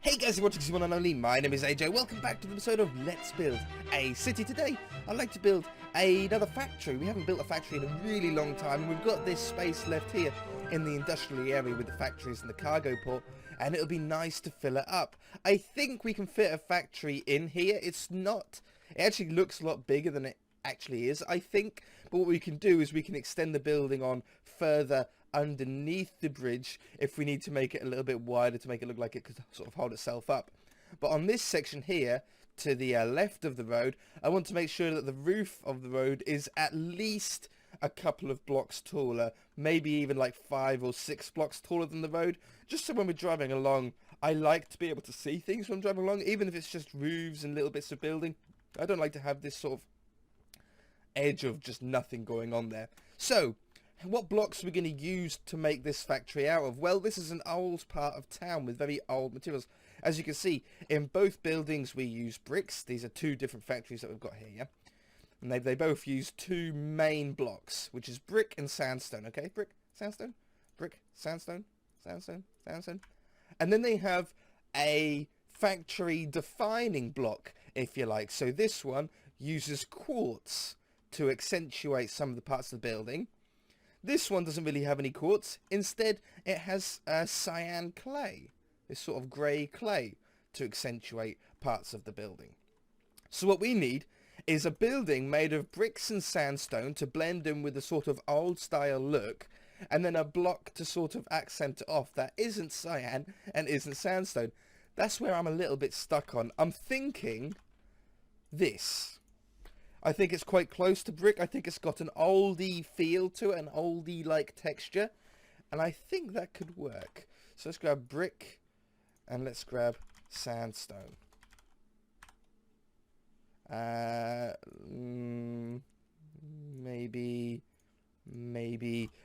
Hey guys, you're watching one and only. My name is AJ. Welcome back to the episode of Let's Build a City. Today, I'd like to build another factory. We haven't built a factory in a really long time, and we've got this space left here in the industrial area with the factories and the cargo port, and it'll be nice to fill it up. I think we can fit a factory in here. It actually looks a lot bigger than it actually is, I think, but what we can do is we can extend the building on further underneath the bridge if we need to make it a little bit wider to make it look like it could sort of hold itself up. But on this section here to the left of the road, I want to make sure that the roof of the road is at least a couple of blocks taller, maybe even like 5 or 6 blocks taller than the road, just so when we're driving along, I like to be able to see things when I'm driving along, even if it's just roofs and little bits of building. I don't like to have this sort of edge of just nothing going on there. So what blocks are we going to use to make this factory out of? Well, this is an old part of town with very old materials. As you can see, in both buildings we use bricks. These are two different factories that we've got here, yeah? And they both use two main blocks, which is brick and sandstone, okay? Brick, sandstone, brick, sandstone, sandstone, sandstone. And then they have a factory defining block, if you like. So this one uses quartz to accentuate some of the parts of the building. This one doesn't really have any quartz. Instead, it has cyan clay, this sort of grey clay, to accentuate parts of the building. So what we need is a building made of bricks and sandstone to blend in with a sort of old style look, and then a block to sort of accent it off that isn't cyan and isn't sandstone. That's where I'm a little bit stuck on. I'm thinking this. I think it's quite close to brick. I think it's got an oldie feel to it, an oldie-like texture. And I think that could work. So let's grab brick and let's grab sandstone. Maybe.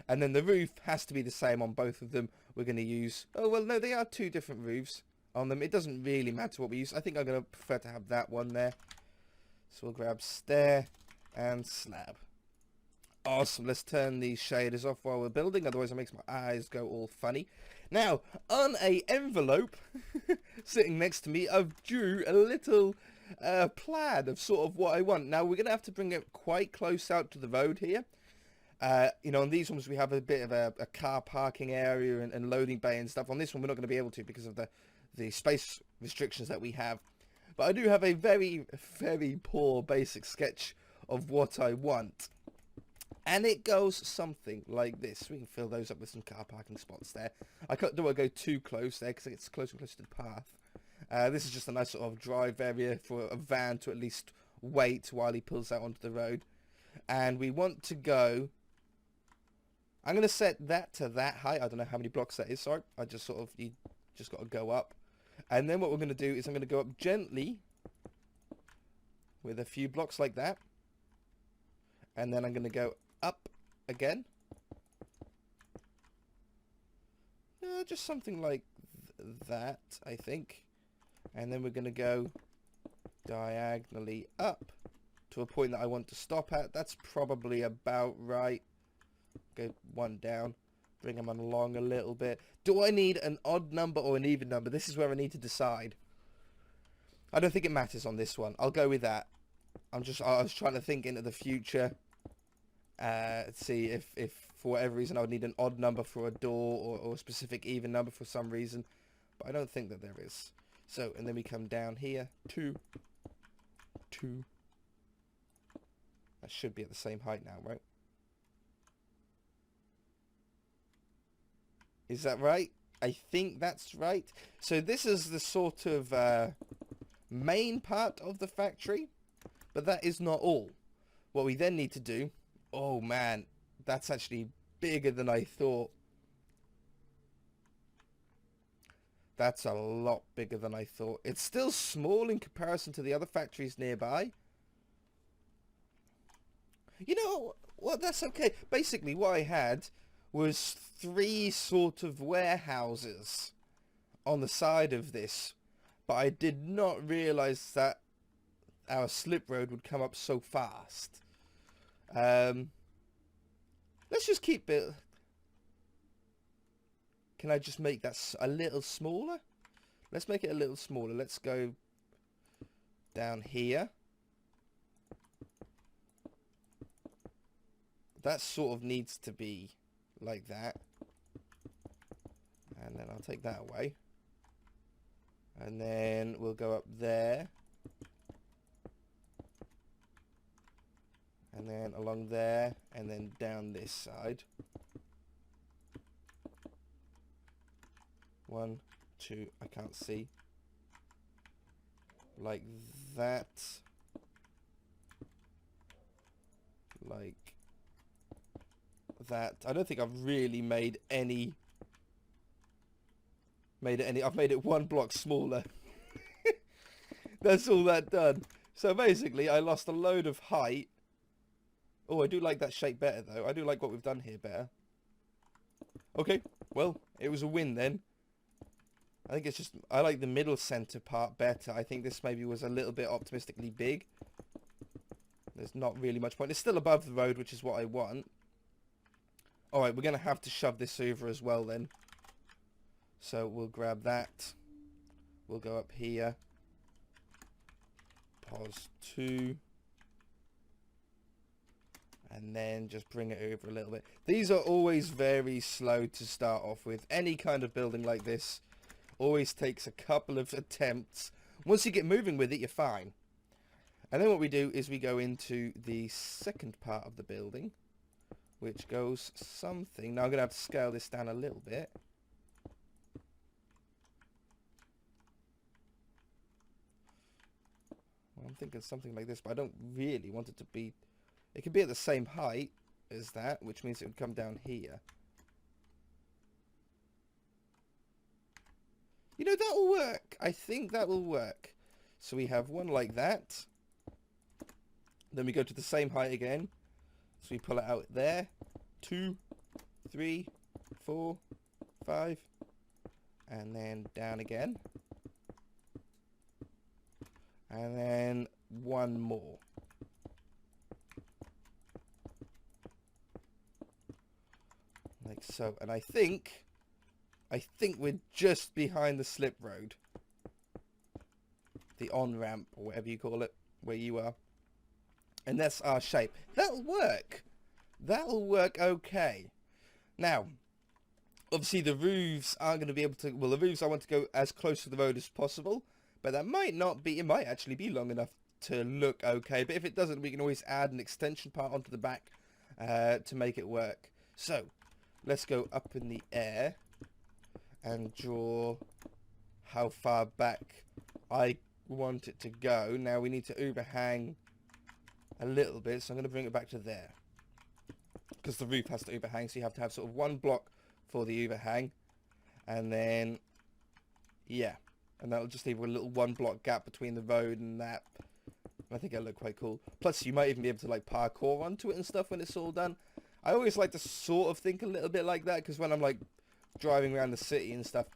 And then the roof has to be the same on both of them. We're going to use... Oh, well, no, they are two different roofs on them. It doesn't really matter what we use. I think I'm going to prefer to have that one there. So we'll grab stair and slab. Awesome. Let's turn these shaders off while we're building, otherwise it makes my eyes go all funny. Now, on a envelope sitting next to me, I've drew a little plan of sort of what I want. Now, we're going to have to bring it quite close out to the road here. You know, on these ones we have a bit of a car parking area and loading bay and stuff. On this one we're not going to be able to because of the space restrictions that we have. But I do have a very, very poor basic sketch of what I want. And it goes something like this. We can fill those up with some car parking spots there. I don't want to go too close there because it gets closer and closer to the path. This is just a nice sort of drive area for a van to at least wait while he pulls out onto the road. And we want to go... I'm going to set that to that height. I don't know how many blocks that is, sorry. You just got to go up. And then what we're going to do is I'm going to go up gently with a few blocks like that. And then I'm going to go up again. Just something like that, I think. And then we're going to go diagonally up to a point that I want to stop at. That's probably about right. Go one down. Bring them along a little bit. Do I need an odd number or an even number? This is where I need to decide. I don't think it matters on this one. I'll go with that. I was trying to think into the future. See if for whatever reason I would need an odd number for a door or a specific even number for some reason. But I don't think that there is. So, and then we come down here. 2. That should be at the same height now, right? Is that right? I think that's right. So this is the sort of main part of the factory, but that is not all. What we then need to do... Oh man, that's actually bigger than I thought. That's a lot bigger than I thought. It's still small in comparison to the other factories nearby. You know what? That's okay. Basically, what I had was 3 sort of warehouses on the side of this, but I did not realize that our slip road would come up so fast. Let's just keep it. Can I just make that a little smaller? Let's make it a little smaller. Let's go down here. That sort of needs to be like that. And then I'll take that away. And then we'll go up there. And then along there. And then down this side. 1, 2, I can't see. Like that. Like that. I don't think I've really made any... I've made it 1 block smaller. That's all that done. So basically I lost a load of height. Oh, I do like that shape better though. I do like what we've done here better. Okay, well, it was a win then. I think it's just, I like the middle center part better. I think this maybe was a little bit optimistically big. There's not really much point. It's still above the road, which is what I want. Alright, we're going to have to shove this over as well then. So we'll grab that. We'll go up here. Pause 2. And then just bring it over a little bit. These are always very slow to start off with. Any kind of building like this always takes a couple of attempts. Once you get moving with it, you're fine. And then what we do is we go into the second part of the building, which goes something. Now I'm going to have to scale this down a little bit. Well, I'm thinking something like this, but I don't really want it to be... It could be at the same height as that, which means it would come down here. You know, that'll work. I think that will work. So we have one like that. Then we go to the same height again. So we pull it out there. 2, 3, 4, 5. And then down again. And then one more. Like so. And I think we're just behind the slip road. The on-ramp, or whatever you call it, where you are. And that's our shape. That'll work. That'll work okay. Now, obviously the roofs aren't going to be able to... Well, the roofs I want to go as close to the road as possible. But that might not be... It might actually be long enough to look okay. But if it doesn't, we can always add an extension part onto the back to make it work. So, let's go up in the air and draw how far back I want it to go. Now we need to overhang a little bit, so I'm going to bring it back to there, because the roof has to overhang, so you have to have sort of one block for the overhang, and then yeah, and that'll just leave a little 1 block gap between the road and that. I think it'll look quite cool. Plus you might even be able to like parkour onto it and stuff when it's all done. I always like to sort of think a little bit like that, because when I'm like driving around the city and stuff,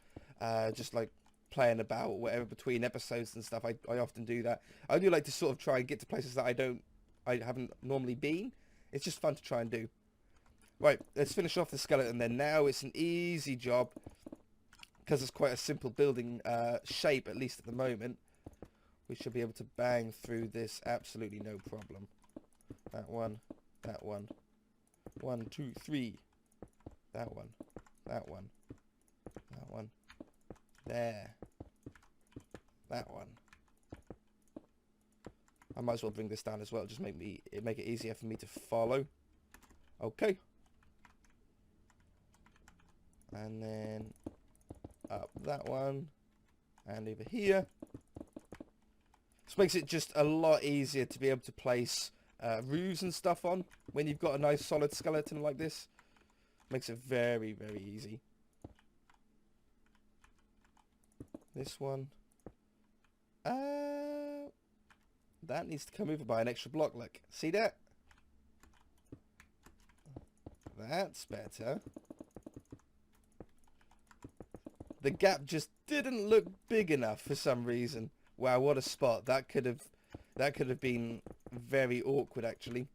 just like playing about or whatever between episodes and stuff, I often do that. I do like to sort of try and get to places that I haven't normally been. It's just fun to try and do. Right, let's finish off the skeleton then. Now it's an easy job, because it's quite a simple building shape, at least at the moment. We should be able to bang through this absolutely no problem. That one, that one. 1, 2, 3. That one, that one, that one. There. That one. I might as well bring this down as well. Just make it easier for me to follow. Okay. And then up that one. And over here. This makes it just a lot easier to be able to place roofs and stuff on when you've got a nice solid skeleton like this. Makes it very, very easy. This one. That needs to come over by an extra block, look. See that? That's better. The gap just didn't look big enough for some reason. Wow, what a spot. That could have been very awkward, actually.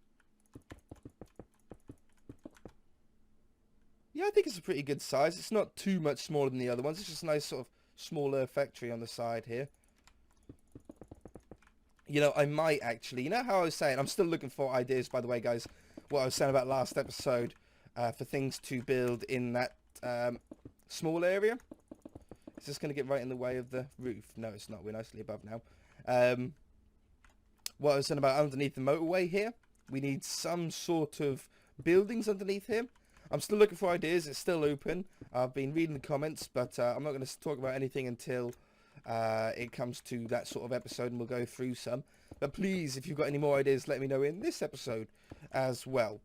Yeah, I think it's a pretty good size. It's not too much smaller than the other ones. It's just a nice sort of smaller factory on the side here. You know, I might actually, you know how I was saying, I'm still looking for ideas, by the way, guys, what I was saying about last episode, for things to build in that small area. Is this going to get right in the way of the roof? No, it's not. We're nicely above now. What I was saying about underneath the motorway here, we need some sort of buildings underneath here. I'm still looking for ideas. It's still open. I've been reading the comments, but I'm not going to talk about anything until it comes to that sort of episode, and we'll go through some. But please, if you've got any more ideas, let me know in this episode as well.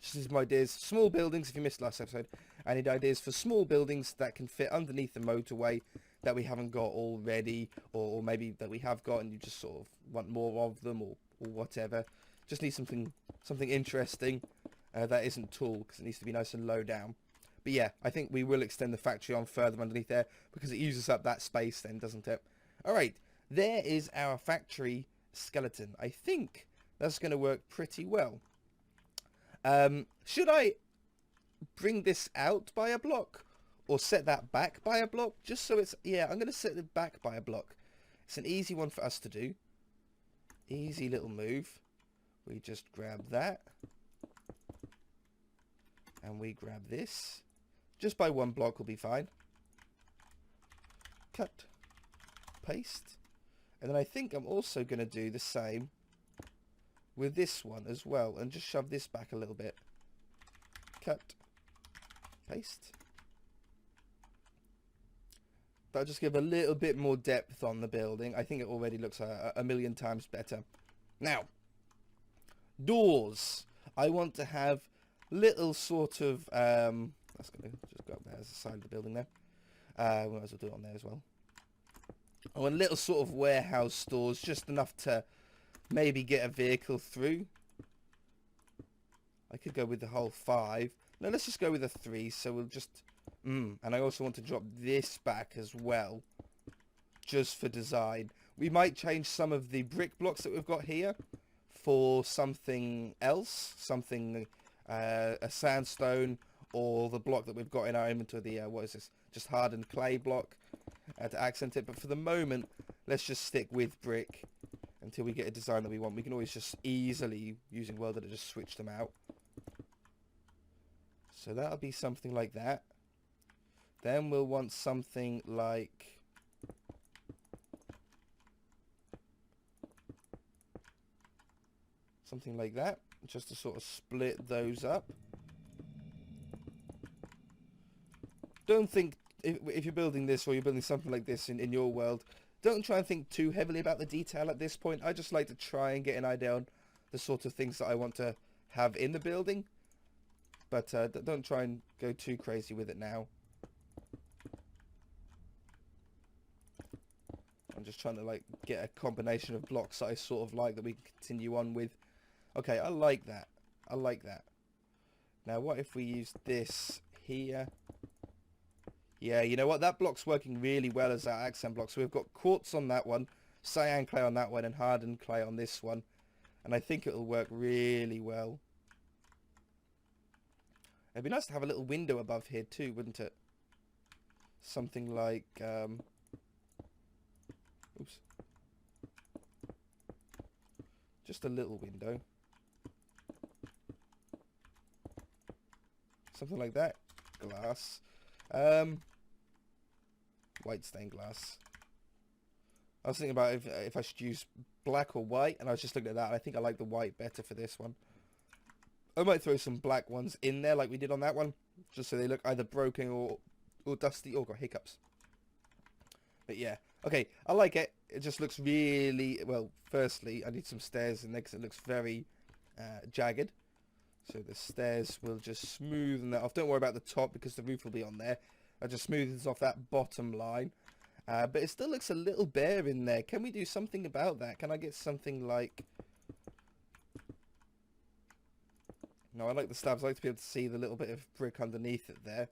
Just some ideas, small buildings. If you missed last episode, I need ideas for small buildings that can fit underneath the motorway that we haven't got already, or maybe that we have got and you just sort of want more of them, or whatever. Just need something interesting that isn't tall, because it needs to be nice and low down. But yeah, I think we will extend the factory on further underneath there, because it uses up that space then, doesn't it? Alright, there is our factory skeleton. I think that's going to work pretty well. Should I bring this out by a block, or set that back by a block? Just so it's, yeah, I'm going to set it back by a block. It's an easy one for us to do. Easy little move. We just grab that. And we grab this. Just by one block will be fine. Cut. Paste. And then I think I'm also going to do the same with this one as well. And just shove this back a little bit. Cut. Paste. That'll just give a little bit more depth on the building. I think it already looks a million times better. Now, doors. I want to have little sort of... that's going to just go up there as the side of the building there. We might as well do it on there as well. I want little sort of warehouse stores, just enough to maybe get a vehicle through. I could go with the whole 5. No, let's just go with a 3, so we'll just... and I also want to drop this back as well, just for design. We might change some of the brick blocks that we've got here for something else, something, a sandstone, or the block that we've got in our inventory, the, what is this, just hardened clay block, to accent it. But for the moment, let's just stick with brick until we get a design that we want. We can always just easily, using World Editor, just switch them out. So that'll be something like that. Then we'll want something like... something like that, just to sort of split those up. Don't think, if you're building this, or you're building something like this in your world, don't try and think too heavily about the detail at this point. I just like to try and get an idea on the sort of things that I want to have in the building. But don't try and go too crazy with it now. I'm just trying to like get a combination of blocks that I sort of like that we can continue on with. Okay, I like that. I like that. Now what if we use this here? Yeah, you know what? That block's working really well as our accent block. So we've got quartz on that one, cyan clay on that one, and hardened clay on this one. And I think it'll work really well. It'd be nice to have a little window above here too, wouldn't it? Something like... oops. Just a little window. Something like that. Glass. White stained glass. I was thinking about if I should use black or white, and I was just looking at that, and I think I like the white better for this one. I might throw some black ones in there like we did on that one, just so they look either broken or dusty or got hiccups. But yeah, okay, I like it. It just looks really, well, firstly, I need some stairs in there because it looks very jagged. So the stairs will just smoothen that off. Don't worry about the top because the roof will be on there. I just smoothens off that bottom line. But it still looks a little bare in there. Can we do something about that? Can I get something like... No, I like the slabs. I like to be able to see the little bit of brick underneath it there.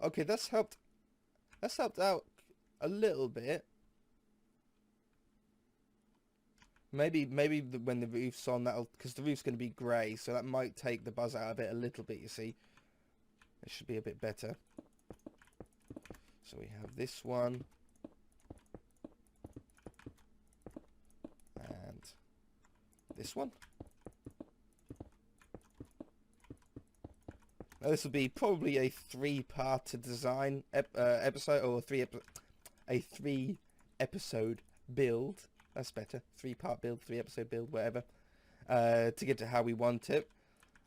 Okay, that's helped. That's helped out a little bit. Maybe when the roof's on, that'll, because the roof's going to be grey, so that might take the buzz out of it a little bit. You see, it should be a bit better. So we have this one. And this one. Now this will be probably a 3-part design episode, or a 3-episode build. That's better. 3-part build, 3-episode build, whatever. To get to how we want it.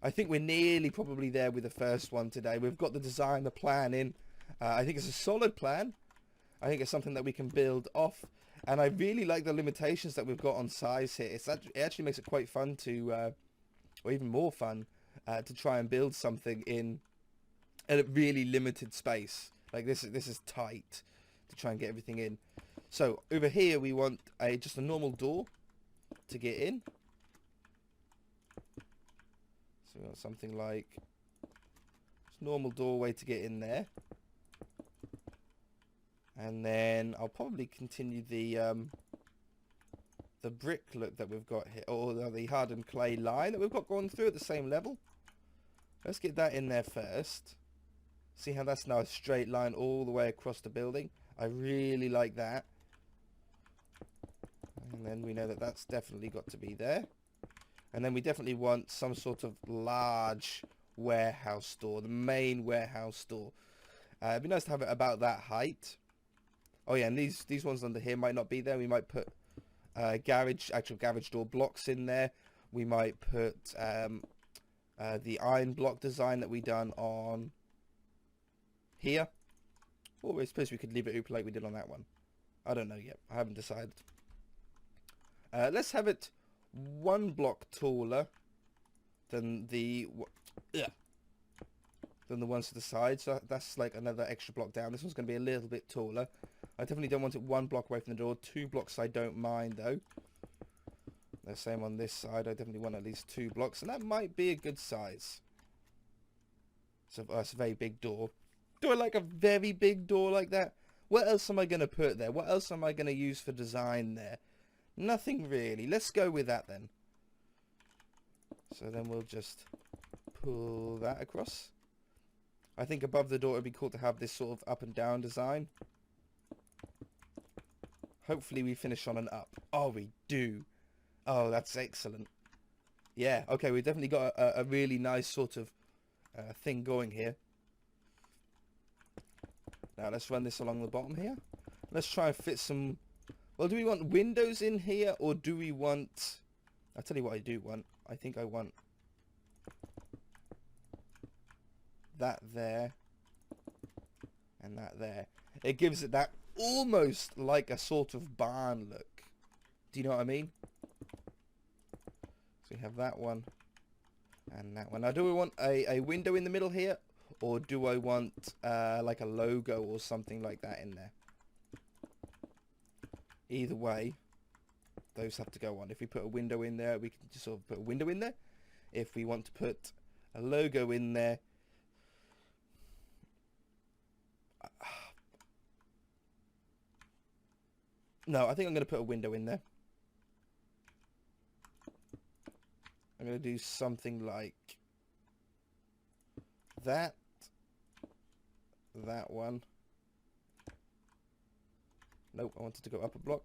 I think we're nearly probably there with the first one today. We've got the design, the plan in. I think it's a solid plan. I think it's something that we can build off. And I really like the limitations that we've got on size here. It actually makes it quite fun to, or even more fun, to try and build something in a really limited space. Like this is tight to try and get everything in. So over here we want just a normal door to get in. So we want something like just normal doorway to get in there. And then I'll probably continue the brick look that we've got here, or the hardened clay line that we've got going through at the same level. Let's get that in there first. See how that's now a straight line all the way across the building. I really like that. And then we know that that's definitely got to be there. And then we definitely want some sort of large warehouse store, the main warehouse store. It'd be nice to have it about that height. Oh yeah, and these ones under here might not be there. We might put actual garage door blocks in there. We might put the iron block design that we done on here. Or I suppose we could leave it open like we did on that one. I don't know yet. I haven't decided. Let's have it 1 block taller than the ones to the side. So that's like another extra block down. This one's going to be a little bit taller. I definitely don't want it 1 block away from the door. 2 blocks I don't mind though. The same on this side. I definitely want at least 2 blocks, and that might be a good size. So that's a very big door. Do I like a very big door like that? What else am I going to put there? What else am I going to use for design there? Nothing really. Let's go with that then. So then we'll just pull that across. I think above the door it would be cool to have this sort of up and down design. Hopefully we finish on an up. Oh, we do. Oh, that's excellent. Yeah, okay, we've definitely got a really nice sort of thing going here. Now let's run this along the bottom here. Let's try and fit some... Well, do we want windows in here, or do we want... I'll tell you what I do want. I think I want that there and that there. It gives it that almost like a sort of barn look. Do you know what I mean? So we have that one and that one. Now, do we want a window in the middle here, or do I want like a logo or something like that in there? Either way, those have to go on. If we put a window in there, we can just sort of put a window in there. If we want to put a logo in there, no, I think I'm going to put a window in there. I'm going to do something like that. That one. Nope, I wanted to go up a block.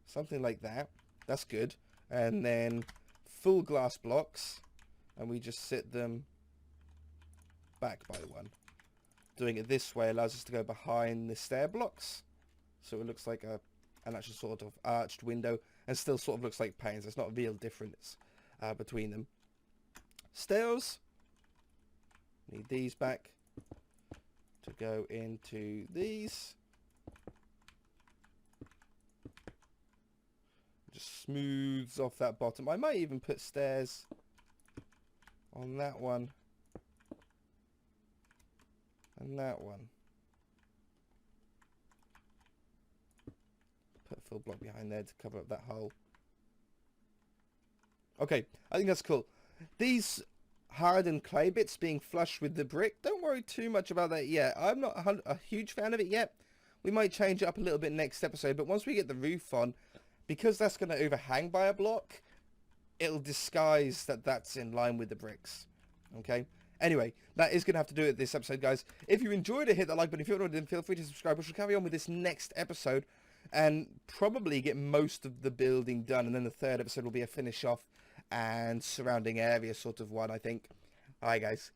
Something like that. That's good. And then full glass blocks. And we just sit them back by one. Doing it this way allows us to go behind the stair blocks. So it looks like an actual sort of arched window. And still sort of looks like panes. There's not a real difference between them. Stairs. Need these back to go into these. Just smooths off that bottom. I might even put stairs on that one and that one. Put a full block behind there to cover up that hole. Okay, I think that's cool. These hardened clay bits being flush with the brick, don't worry too much about that yet. I'm not a huge fan of it yet. We might change it up a little bit next episode, but once we get the roof on, because that's going to overhang by a block, it'll disguise that that's in line with the bricks. Okay, Anyway, that is going to have to do it this episode, guys. If you enjoyed it, hit that like button. If you haven't, then feel free to subscribe. We shall carry on with this next episode and probably get most of the building done. And then the third episode will be a finish off and surrounding area sort of one, I think. All right, guys.